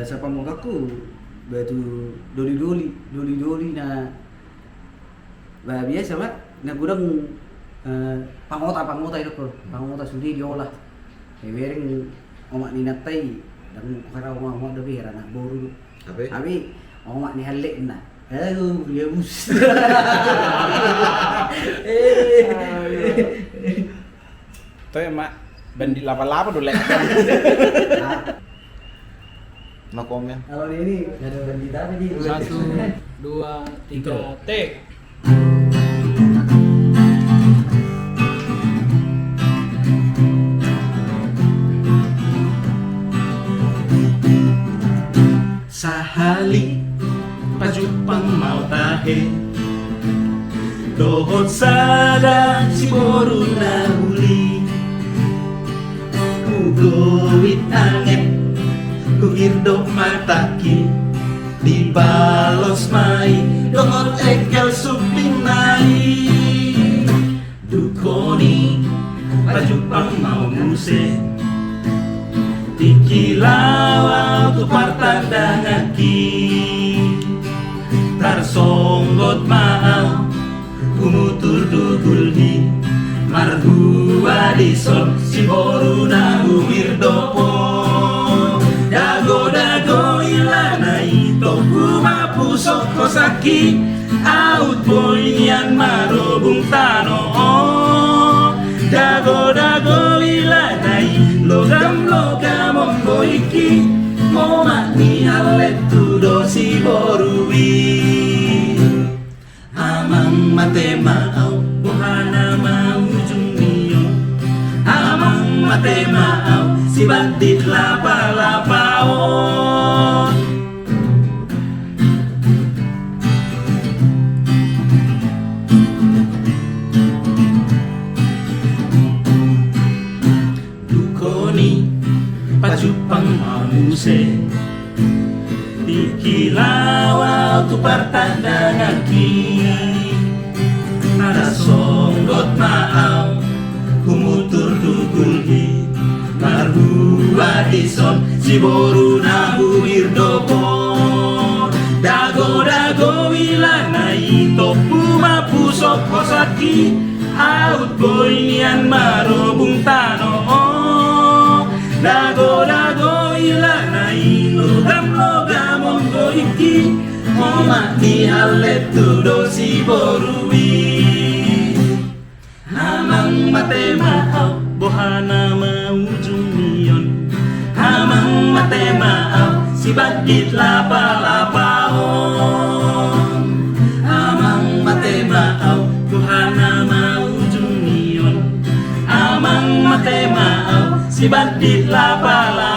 sa pamukaku batu doli na biasa Pak na gudang pangota itu ko pangota sudi diolah wering omak ni natai dan kara omak dabi rana boru abi omak ni halek na aduh ya bus Tuh emak bandit lapa-lapa dulu lek. Makomnya. kalau ini ada bandit apa di 1, 2, 3, take. Sahali pajupang mau tahe dohot sada si boru na huli ugowit angin kuhirdo mataki di balos mai dohot ekel suping nai dukoni pajupang mau muse Dikilaw tu partanda ngaki Tarsonggot maaw Kumutur dugulhi Marhua disol Si boru na umirdopo Dago ilana ito Kumapusok kosaki Out boyan marobung tano Dago ilana Logam ombo iki Moma ni alet tudo si borui Amang mate maaw Buhana maujung niyo Amang mate maaw Si bandit lapa-lapao Pajupang mamuse Dikilaw tu partanda ngaki Ada songgot maaw Kumutur dugulhi Marhua dison Si boru na huirdopo Dago ilana ito Pumapusok kosaki Out boyan marobung tano Dago ilana logam ombo iki Moma ni halet tudo si borui Hamang mate maaw Bohana maujung niyon Hamang mate maaw Si bandit lapa-lapaon Hamang mate maaw Bohana maujung niyon Amang mate maaw Si bandit lapa-lapa